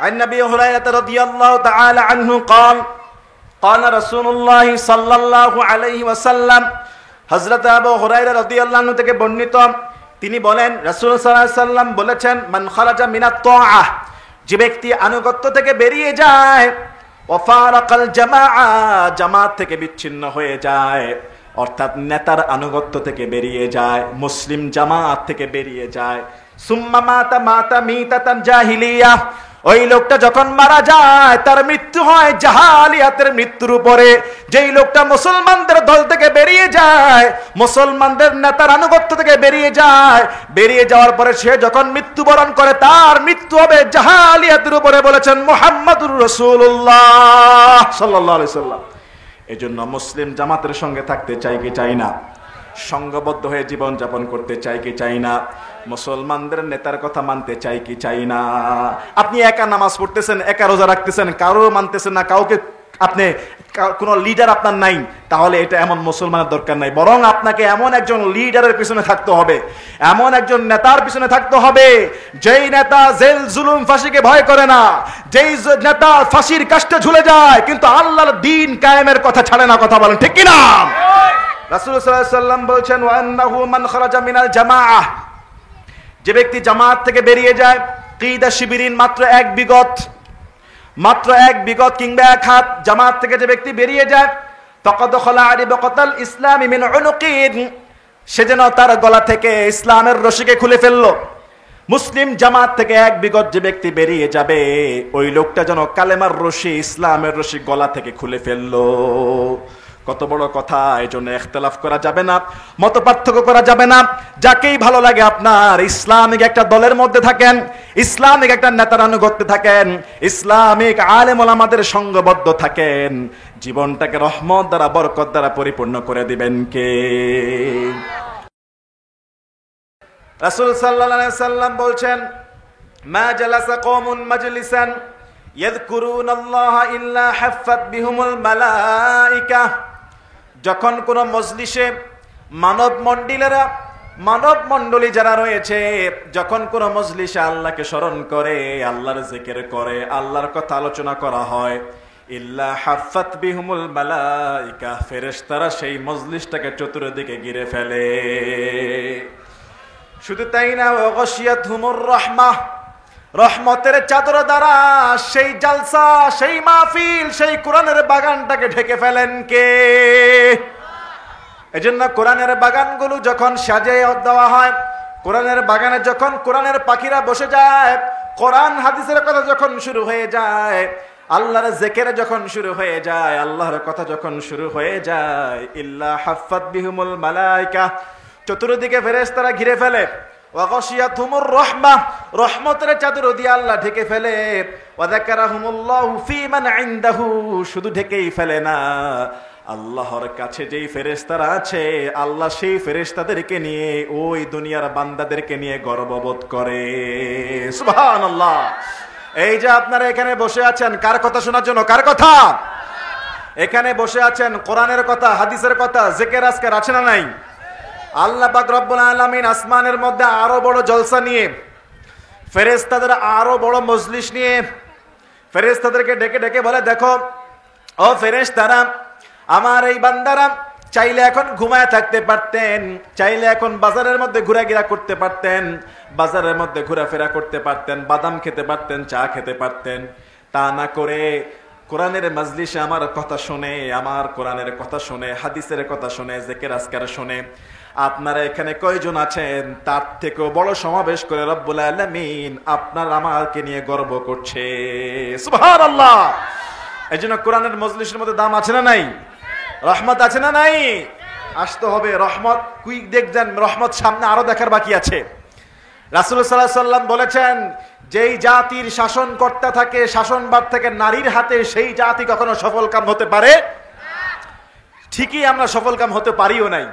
عن أبي هريرة رضي الله تعالى عنه قال قال رسول الله صلى الله عليه وسلم হযরত আবু হুরায়রা রাদিয়াল্লাহু আনহু থেকে বর্ণিত, তিনি বলেন রাসূল সাল্লাল্লাহু আলাইহি সাল্লাম বলেছেন, মান খারাজা মিনাত তাআহ, যে ব্যক্তি আনুগত্য থেকে বেরিয়ে যায়, ওয়া ফারাকাল জামাআ, জামাত থেকে বিচ্ছিন্ন হয়ে যায়, অর্থাৎ নেতার আনুগত্য থেকে বেরিয়ে যায়, মুসলিম জামাত থেকে বেরিয়ে যায়, সুম্মা মাতা মাতা মিতাতান জাহিলিয়া, ওই লোকটা যখন মারা যায় তার মৃত্যু হয় জাহালিয়াতের মৃত্যুর উপরে। যেই লোকটা মুসলমানদের দল থেকে বেরিয়ে যায়, মুসলমানদের নেতার আনুগত্য থেকে বেরিয়ে যায়, বেরিয়ে যাওয়ার পরে সে যখন মৃত্যুবরণ করে তার মৃত্যু হবে জাহালিয়াতের উপরে, বলেছেন মুহাম্মাদুর রাসূলুল্লাহ সাল্লাল্লাহু আলাইহি সাল্লাম। এজন্য মুসলিম জামাতের সঙ্গে থাকতে চাই কি চাই না? সংঘবদ্ধ হয়ে জীবন যাপন করতে চাই কি চাই না? মুসলমানদের নেতার কথা মানতে চাই কি চাই না? আপনি একা নামাজ পড়তেছেন, একা রোজা রাখতেছেন, কারো মানতেছেন না, কাউকে আপনি কোনো লিডার আপনার নাই, তাহলে এটা এমন মুসলমানের দরকার নাই। বরং আপনাকে এমন একজন লিডারের পিছনে থাকতে হবে, এমন একজন নেতার পিছনে থাকতে হবে, যেই নেতা জেল জুলুম ফাঁসিকে ভয় করে না, যেই নেতা ফাঁসির কাষ্টে ঝুলে যায় কিন্তু আল্লাহর দ্বীন কায়েমের কথা ছাড়ে না। কথা বলেন ঠিক কিনা? রাসূল সাল্লাল্লাহু আলাইহি সাল্লাম বলেছেন, ওয়া আন্নাহু মান খারাজা মিনাল জামাআহ, যে ব্যক্তি জামাত থেকে বেরিয়ে যায়, কিদা শিবিরিন, মাত্র এক বিগত, মাত্র এক বিগত কিংবা এক হাত জামাত থেকে যে ব্যক্তি বেরিয়ে যায়, ফাকাদ খালা আরিবাকাতাল ইসলামি মিন উনুকিন, সে যেন তার গলা থেকে ইসলামের রশিকে খুলে ফেললো। মুসলিম জামাত থেকে এক বিগত যে ব্যক্তি বেরিয়ে যাবে, ওই লোকটা যেন কালেমার রশি, ইসলামের রশি গলা থেকে খুলে ফেললো। কত বড় কথা! এই জন্য ইখতিলাফ করা যাবে না, মত পার্থক্য করা যাবে না। যাকেই ভালো লাগে আপনার ইসলামিক একটা দলের মধ্যে থাকেন, ইসলামিক একটা নেতার আনুগত্যে থাকেন, ইসলামিক আলেম ওলামাদের সঙ্গবদ্ধ থাকেন, জীবনটাকে রহমত দ্বারা বরকত দ্বারা পরিপূর্ণ করে দিবেন কে? রাসূল সাল্লাল্লাহু আলাইহি সাল্লাম বলছেন, মা জালাসা কওমুন মাজলিসান ইয়াযকুরুনাল্লাহা ইল্লা হাফফাত বিহুমুল মালায়েকা, যখন কোন মজলিসে মানব মণ্ডলী যারা রয়েছে, যখন কোন মজলিসে আল্লাহকে স্মরণ করে, আল্লাহর জিকির করে, আল্লাহর কথা আলোচনা করা হয়, ইল্লা হাফফাত বিহুমুল মালায়েকা, ফেরেশতারা সেই মজলিসটাকে চতুর্দিকে ঘিরে ফেলে। শুধু তাই না, ওয়া গাশিয়াতহুমুর রাহমাহ, রহমতের চাদর দ্বারা সেই জালসা, সেই মাহফিল, সেই কোরআনের বাগানটাকে ঢেকে ফেলেন কে? এজন্য কোরআনের বাগানগুলো যখন সাজিয়ে দেওয়া হয়, কোরআনের বাগানে যখন কোরআনের পাখিরা বসে যায়, কোরআন হাদিসের কথা যখন শুরু হয়ে যায়, আল্লাহর জিকির যখন শুরু হয়ে যায়, আল্লাহর কথা যখন শুরু হয়ে যায়, ইল্লা হাফফাত বিহুমুল মালায়েকা, চতুর্দিকে ফেরেশতারা ঘিরে ফেলে। ওয়া গাশিয়াতহুমুর রাহমাহ, রহমতের চাদর দিয়ে আল্লাহ ঢেকে ফেলে। ওয়া যাকারাহুমুল্লাহু ফী মান ইনদাহু, শুধু ঢেকেই ফেলে না, আল্লাহর কাছে যেই ফেরেশতারা আছে, আল্লাহ সেই ফেরেশতাদেরকে নিয়ে, ওই দুনিয়ার বান্দাদেরকে নিয়ে গর্ববোধ করে। সুবহানাল্লাহ! এই যে আপনারা এখানে বসে আছেন, কার কথা শোনার জন্য? কার কথা? এখানে বসে আছেন কোরআনের কথা, হাদিসের কথা, জিকির আজকার আছে না নাই? আল্লাহ পাক রব্বুল আলামিন আসমানের মধ্যে আরো বড় জলসা নিয়ে, ফেরেশতাদের আরো বড় মজলিস নিয়ে ফেরেশতাদেরকে ডেকে ডেকে বলে, দেখো ও ফেরেশতারা, আমার এই বান্দারা চাইলে এখন ঘুমায় থাকতে পারতেন, চাইলে এখন বাজারের মধ্যে ঘোরাঘেরা করতে পারতেন, বাজারের মধ্যে ঘোরাফেরা করতে পারতেন, বাদাম খেতে পারতেন, চা খেতে পারতেন, তা না করে কোরআনের মজলিসে আমার কথা শুনে, আমার কোরআনের কথা শুনে, হাদিসের কথা শুনে, জিকির আজকার শুনে আপনারা এখানে কয়জন আছেন, তার থেকেও বড় সমাবেশ করে রব্বুল আলামিন আপনার আমাকে নিয়ে গর্ব করছে। সুবহানাল্লাহ! এইজন্য কোরআনের মজলিসের মধ্যে দাম আছে না নাই? রহমত আছে না নাই? আসতে হবে। রহমত কুইক দেখবেন, রহমত সামনে আরো দেখার বাকি আছে। রাসূল সাল্লাল্লাহু আলাইহি সাল্লাম বলেছেন, যেই জাতির শাসনকর্তা থাকে, শাসনভার থেকে নারীর হাতে, সেই জাতি কখনো সফলকাম হতে পারে? ঠিকই আমরা সফলকাম হতে পারিও নাই।